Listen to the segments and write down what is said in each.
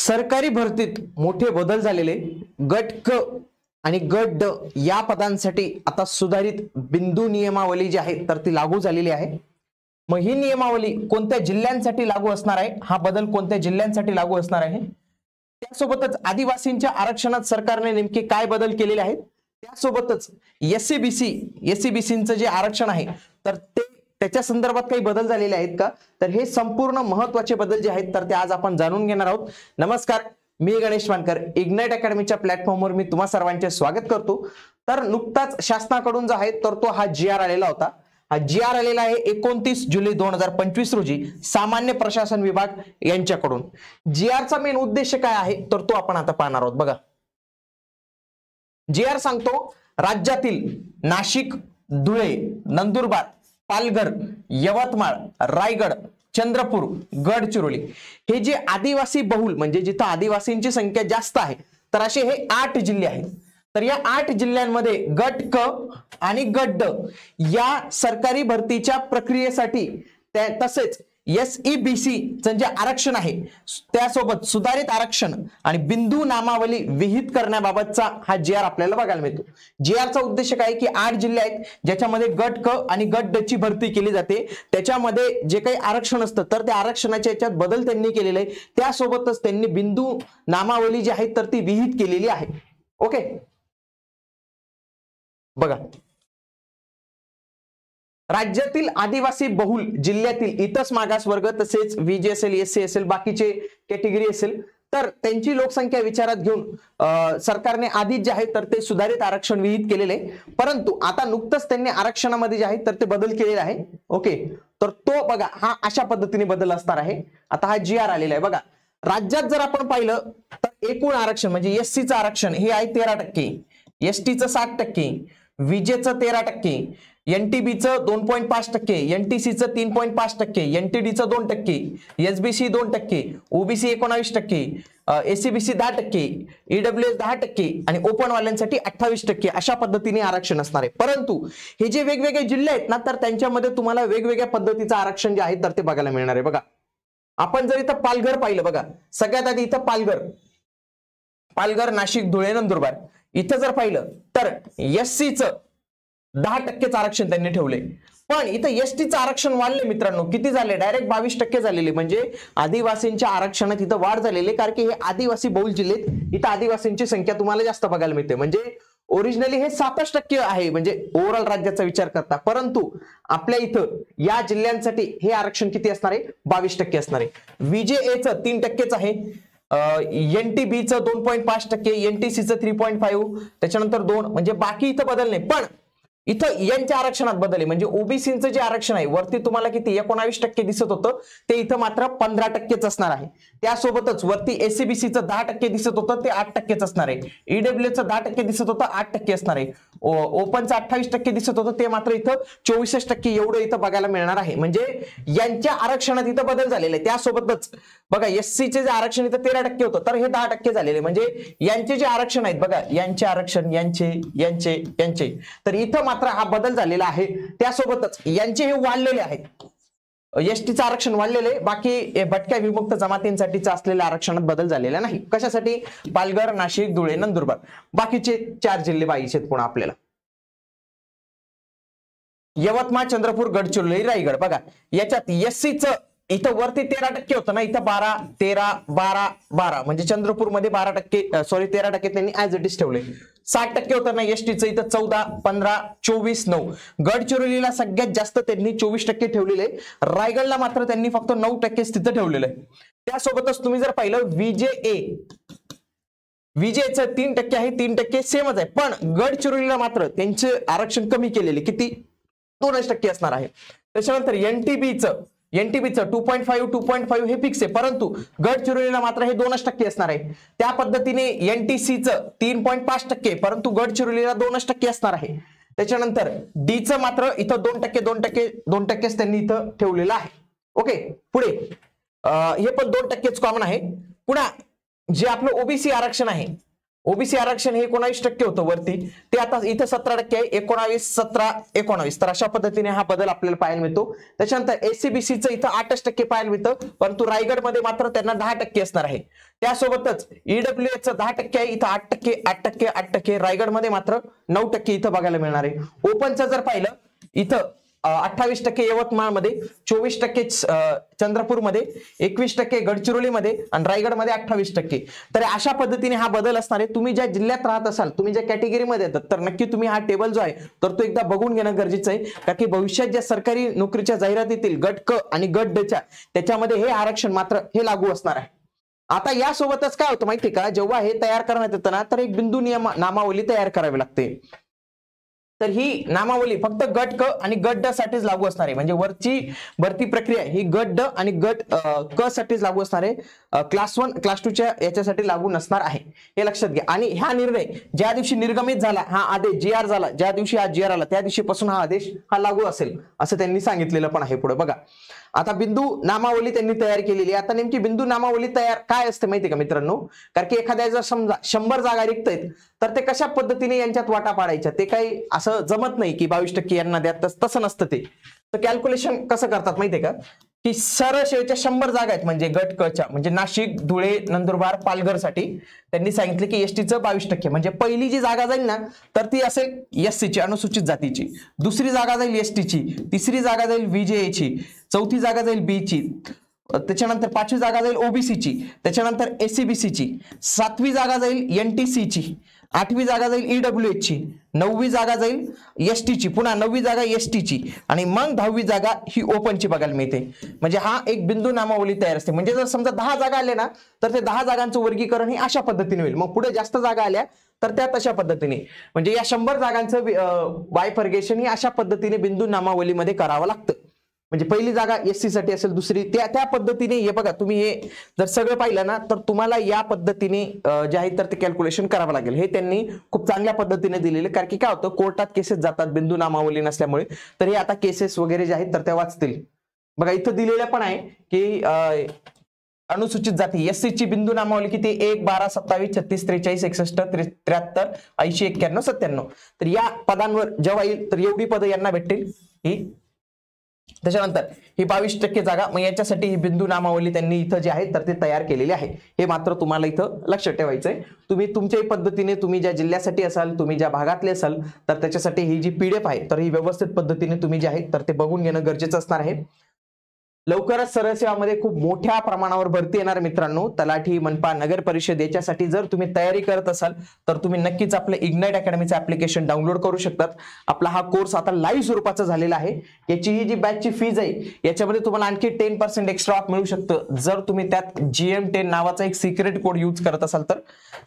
सरकारी भरतीत मोठे बदल झालेले। गट क आणि गट ड या पदांसाठी आता सुधारित बिंदू नियमावली जी आहे तर ती लागू झालेली आहे। मग ही नियमावली कोणत्या जिल्ह्यांसाठी लागू असणार आहे, हा बदल कोणत्या जिल्ह्यांसाठी लागू असणार आहे, त्यासोबतच आदिवासींच्या आरक्षणात सरकारने नेमके काय बदल केलेले आहेत, त्यासोबतच एससीबीसीचं जे आरक्षण आहे तर ते त्याच्या संदर्भात काही बदल झालेले आहेत का, तर हे संपूर्ण महत्त्वाचे बदल जे आहेत तर ते आज आपण जाणून घेणार आहोत। नमस्कार, मी गणेश वानकर, इग्नाइट अकॅडमीच्या प्लॅटफॉर्मवर मी तुम्हा सर्वांचे स्वागत करतो। तर नुकताच शासनाकडून जो आहे तर तो हा जीआर आलेला होता। हा जीआर आलेला आहे 29 जुलै 2025 रोजी सामान्य प्रशासन विभाग यांच्याकडून। जीआरचा मेन उद्देश काय आहे तर तो आपण आता पाहणार आहोत। बघा, जीआर सांगतो राज्यातील नाशिक, धुळे, नंदुरबार, पालघर, यवतमाळ, रायगड, चंद्रपूर, गडचिरोली हे जे आदिवासी बहुल म्हणजे जिथे आदिवासींची संख्या जास्त आहे तर असे हे 8 जिल्हे आहेत। तर या 8 जिल्ह्यांमध्ये गट क आणि गट ड या सरकारी भरतीच्या प्रक्रियेसाठी तसेच एसईबीसी जे आरक्षण आहे त्यासोबत सुधारित आरक्षण आणि बिंदू नामावली विहित करण्याबाबतचा हा जीआर आपल्याला बघायला मिळतो। जीआरचा उद्देश काय की 8 जिल्हे आहेत ज्याच्यामध्ये गट क आणि गट ड ची भरती केली जाते, त्याच्यामध्ये जे काही आरक्षण असतं तर त्या आरक्षणाच्या याच्यात बदल त्यांनी केलेले आहे, त्यासोबतच त्यांनी बिंदू नामावली जी आहे तर ती विहित केलेली आहे। ओके, बघा, राज्यातील आदिवासी बहुल जिल्ह्यातील इतर मागास वर्ग तसेच व्हीजी असेल, एससी असेल, बाकीचे कॅटेगरी असेल तर त्यांची लोकसंख्या विचारात घेऊन सरकारने आधीच जे आहे तर ते सुधारित आरक्षण विहित केलेले, परंतु आता नुकतंच त्यांनी आरक्षणामध्ये जे आहे तर ते बदल केलेले आहे। ओके, तर तो बघा हा अशा पद्धतीने बदल असणार आहे। आता हा जीआर आलेला आहे। बघा, राज्यात जर आपण पाहिलं तर एकूण आरक्षण म्हणजे एससीचं आरक्षण हे आहे 13%, एसटीचं 60%, विजेचं 13%, एनटीबीचं 2.5%, एनटीसीचं 3.5%, एनटीडीचं 2%, एसबीसी 2%, ओबीसी 19%, एससीबीसी 10%, ईडब्ल्यूएस 10% आणि ओपन वाल्यांसाठी 28% अशा पद्धतीने आरक्षण असणार आहे। परंतु हे जे वेगवेगळे जिल्हे आहेत ना तर त्यांच्यामध्ये तुम्हाला वेगवेगळ्या पद्धतीचं आरक्षण जे आहे तर ते बघायला मिळणार आहे। बघा, आपण जर इथं पालघर पाहिलं, बघा सगळ्यात आधी इथं पालघर, नाशिक, धुळे, नंदुरबार इथं जर पाहिलं तर एससीचं 10% आरक्षण त्यांनी ठेवले, पण इथं एसटीचं आरक्षण वाढले मित्रांनो, किती झाले, डायरेक्ट 22% झालेले, म्हणजे आदिवासींच्या आरक्षणात इथं वाढ झालेली, कारण की हे आदिवासी बहुल जिल्हे इथं आदिवासींची संख्या तुम्हाला जास्त बघायला मिळते। म्हणजे ओरिजिनली हे 27% आहे म्हणजे ओव्हरऑल राज्याचा विचार करता, परंतु आपल्या इथं या जिल्ह्यांसाठी हे आरक्षण किती असणार आहे, 22% असणार आहे। विजेएचं 3%च आहे, एनटीबीचं 2.5%, एनटीसीचं 3.5, त्याच्यानंतर 2, म्हणजे बाकी इथं बदल नाही, पण इथं यांच्या आरक्षणात बदल आहे। म्हणजे ओबीसीचं जे आरक्षण आहे वरती तुम्हाला किती 19% दिसत होतं ते इथं मात्र 15%च असणार आहे। त्यासोबतच वरती एससीबीसीचं 10% दिसत होतं ते 8%च असणार आहे, ईडब्ल्यूएचं 10% दिसत होतं 8% असणार आहे, ओपनचं 28% दिसत होतं ते मात्र इथं 24% एवढं इथं बघायला मिळणार आहे। म्हणजे यांच्या आरक्षणात इथं बदल झालेले, त्यासोबतच बघा एससीचे जे आरक्षण इथं 13% होतं तर हे 10% झालेले, म्हणजे यांचे जे आरक्षण आहेत बघा यांचे आरक्षण यांचे तर इथं मात्र हा बदल झालेला आहे। त्यासोबतच यांचे हे वाढलेले आहेत, एसटीचं आरक्षण वाढलेले, बाकी भटक्या विमुक्त जमातींसाठीचं असलेल्या आरक्षणात बदल झालेला नाही। कशासाठी, पालघर, नाशिक, धुळे, नंदुरबार, बाकीचे 4 जिल्हे बाईचे आहेत पुन्हा आपल्याला। यवतमाळ, चंद्रपूर, गडचिरोली, रायगड, बघा याच्यात एससीचं इथं वरती 13% होतं ना, इथं 12, 13, 12, 12, म्हणजे चंद्रपूरमध्ये 13% त्यांनी ऍज इट इज ठेवले। 60% होतं ना एसटीचं, इथं 14, 15, 24, 9, गडचिरोलीला सगळ्यात जास्त त्यांनी 24% ठेवलेले, रायगडला मात्र त्यांनी फक्त 9% तिथं ठेवलेलं आहे। त्यासोबतच तुम्ही जर पाहिलं विजेचं 3% आहे, 3% सेमच आहे, पण गडचिरोलीला मात्र त्यांचे आरक्षण कमी केलेले, किती 2% असणार आहे। त्याच्यानंतर एनटीबीचं 2.5 हे फिक्स आहे, परंतु गडचिरोलीला मात्र हे 2% असणार आहे। त्या पद्धतीने एनटीसीचं 3.5%, परंतु गडचिरोलीला 2% असणार आहे। त्याच्यानंतर डीचं मात्र इथं 2% त्यांनी इथं ठेवलेलं आहे। ओके, पुढे हे पण 2%च कॉमन आहे। पुन्हा जे आपलं ओबीसी आरक्षण आहे ओबीसी आरक्षण हे 19% होतं वरती, ते आता इथं 17% आहे, 19, 17, 19. तर अशा पद्धतीने हा बदल आपल्याला पाहायला मिळतो. त्याच्यानंतर एससीबीसीचं इथं 8% पाहायला मिळतं, परंतु रायगडमध्ये मात्र त्यांना 10% असणार आहे. त्यासोबतच ईडब्ल्यूएच 10% आहे, इथं 8%, 8%, 8%. रायगडमध्ये मात्र 9% इथं बघायला मिळणार आहे. ओपनचं जर पाहिलं इथं 28% यवतमाळमध्ये, 24% चंद्रपूरमध्ये, 21% गडचिरोलीमध्ये आणि रायगडमध्ये 28%. तर अशा पद्धतीने हा बदल असणार आहे. तुम्ही ज्या जिल्ह्यात राहत असाल, तुम्ही ज्या कॅटेगरीमध्ये येतात, तर नक्की तुम्ही हा टेबल जो आहे तर तो एकदा बघून घेणं गरजेचं आहे. कारण की भविष्यात ज्या सरकारी नोकरीच्या जाहिरातीतील गट क आणि गट ड च्या त्याच्यामध्ये हे आरक्षण मात्र हे लागू असणार आहे. आता यासोबतच काय होतं माहितीये का, जेव्हा हे तयार करण्यात येतं ना, तर एक बिंदू नामावली तयार करावी लागते. तर ही नामावली फक्त गट क आणि गट ड साठीच लागू असणार आहे. म्हणजे वरची भरती प्रक्रिया ही गट ड आणि गट क साठीच लागू असणार आहे. क्लास 1 क्लास 2 च्या याच्यासाठी लागू नसणार आहे, हे लक्षात घ्या. आणि हा निर्णय ज्या दिवशी निर्गमित झाला, हा आदेश जीआर झाला, ज्या दिवशी हा जीआर आला त्या दिवशीपासून हा आदेश हा लागू असेल असं त्यांनी सांगितलेलं पण आहे. पुढे बघा, आता बिंदू नामावली त्यांनी तयार केलेली आहे. आता नेमकी बिंदू नामावली तयार काय असते माहिती का मित्रांनो, कारण की एखाद्या जर समजा 100 जागा रिक्त आहेत, तर ते कशा पद्धतीने यांच्यात वाटा पाडायच्या ते काही असं जमत नाही की 22% यांना द्या, तसं नसतं ते. तर कॅल्क्युलेशन कसं करतात माहितीये का, की सरळ शेवटच्या 100 जागा आहेत म्हणजे गट क च्या, म्हणजे नाशिक, धुळे, नंदुरबार, पालघर साठी त्यांनी सांगितले की एसटीचं 22%. म्हणजे पहिली जी जागा जाईल ना तर ती असेल एससीची, अनुसूचित जातीची. दुसरी जागा जाईल एसटीची, तिसरी जागा जाईल व्हीजेएची, चौथी जागा जाईल बीची, त्याच्यानंतर 5वी जागा जाईल ओबीसीची, त्याच्यानंतर एससीबीसीची, 7वी जागा जाईल एनटीसीची, 8वी जागा जाईल ईडब्ल्यूएचची, 9वी जागा जाईल एसटीची, पुन्हा 9वी जागा एसटीची, आणि मग 10वी जागा ही ओपनची बघायला मिळते. म्हणजे हा एक बिंदू नामावली तयार असते. म्हणजे जर समजा 10 जागा आल्या ना तर ते 10 जागांचं वर्गीकरण हे अशा पद्धतीने होईल. मग पुढे जास्त जागा आल्या तर त्या तशा पद्धतीने, म्हणजे या 100 जागांचं बायफर्गेशन ही अशा पद्धतीने बिंदू नामावलीमध्ये करावं लागतं. म्हणजे पहिली जागा एससी साठी असेल, दुसरी त्या पद्धतीने. हे बघा, तुम्ही हे जर सगळं पाहिलं ना तर तुम्हाला या पद्धतीने जे आहे तर ते कॅल्क्युलेशन करावं लागेल. हे त्यांनी खूप चांगल्या पद्धतीने दिलेले, कारण की काय होतं कोर्टात केसेस जातात बिंदू नामावली नसल्यामुळे, तर हे आता केसेस वगैरे जे आहेत तर त्या वाचतील. बघा इथं दिलेलं पण आहे की अनुसूचित जाती एससी ची बिंदू नामावली किती, 1, 12, 27, 36, 43, 61, 73, 80, 91, 97. तर या पदांवर जेव्हा येईल तर एवढी पदं यांना भेटतील. ही त्याच्यानंतर ही 22% जागा, मग याच्यासाठी ही बिंदू नामावली त्यांनी इथं जे आहे तर ते तयार केलेले आहे. हे मात्र तुम्हाला इथं लक्षात ठेवायचंय. तुम्ही तुमच्याही पद्धतीने, तुम्ही ज्या जिल्ह्यासाठी असाल, तुम्ही ज्या भागातले असाल, तर त्याच्यासाठी ही जी पीडीएफ आहे तर ही व्यवस्थित पद्धतीने तुम्ही जे आहे तर ते बघून घेणं गरजेचं असणार आहे. लवकरच सरळ सेवामध्ये खूप मोठ्या प्रमाणावर भरती येणार मित्रांनो. तलाठी, मनपा, नगर परिषद याच्यासाठी जर तुम्ही तयारी करत असाल तर तुम्ही नक्कीच आपलं इग्नाइट अकॅडमीचं ऍप्लिकेशन डाउनलोड करू शकतात. आपला हा कोर्स आता लाईव्ह स्वरूपाचा झालेला आहे. याची ही जी बॅचची फीज आहे याच्यामध्ये तुम्हाला आणखी 10% एक्स्ट्रा ऑफ मिळू शकतं जर तुम्ही त्यात GM10 नावाचा एक सिक्रेट कोड यूज करत असाल तर.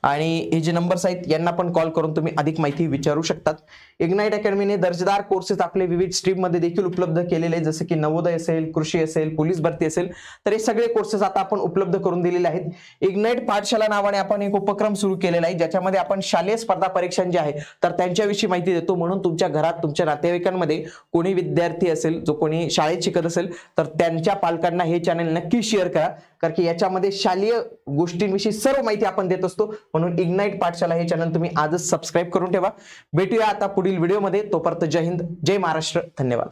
आणि हे जे नंबर्स आहेत यांना पण कॉल करून तुम्ही अधिक माहिती विचारू शकतात. इग्नाइट अकॅडमीने दर्जेदार कोर्सेस आपले विविध स्ट्रीम मध्ये देखील उपलब्ध केलेले आहेत, जसे की नवोदय असेल, कृषी असेल, पोलीस भरती असेल, तर हे सगळे कोर्सेस आता आपण उपलब्ध करून दिलेले आहेत. इग्नाइट पाठशाला नावाने आपण एक उपक्रम सुरू केलेला आहे, ज्याच्यामध्ये आपण शालेय स्पर्धा परीक्षा जे आहे तर त्यांच्याविषयी माहिती देतो. म्हणून तुमच्या घरात, तुमच्या नातेवाईकांमध्ये कोणी विद्यार्थी असेल, जो कोणी शाळेत शिकत असेल, तर त्यांच्या पालकांना हे चॅनल नक्की शेअर करा, कारण की याच्यामध्ये शालेय गोष्टींविषयी सर्व माहिती आपण देत असतो. म्हणून इग्नाइट पाठशाला हे चॅनल तुम्ही आजच सबस्क्राईब करून ठेवा. भेटूया आता पुढील व्हिडिओमध्ये. तोपर्यंत जय हिंद, जय महाराष्ट्र, धन्यवाद.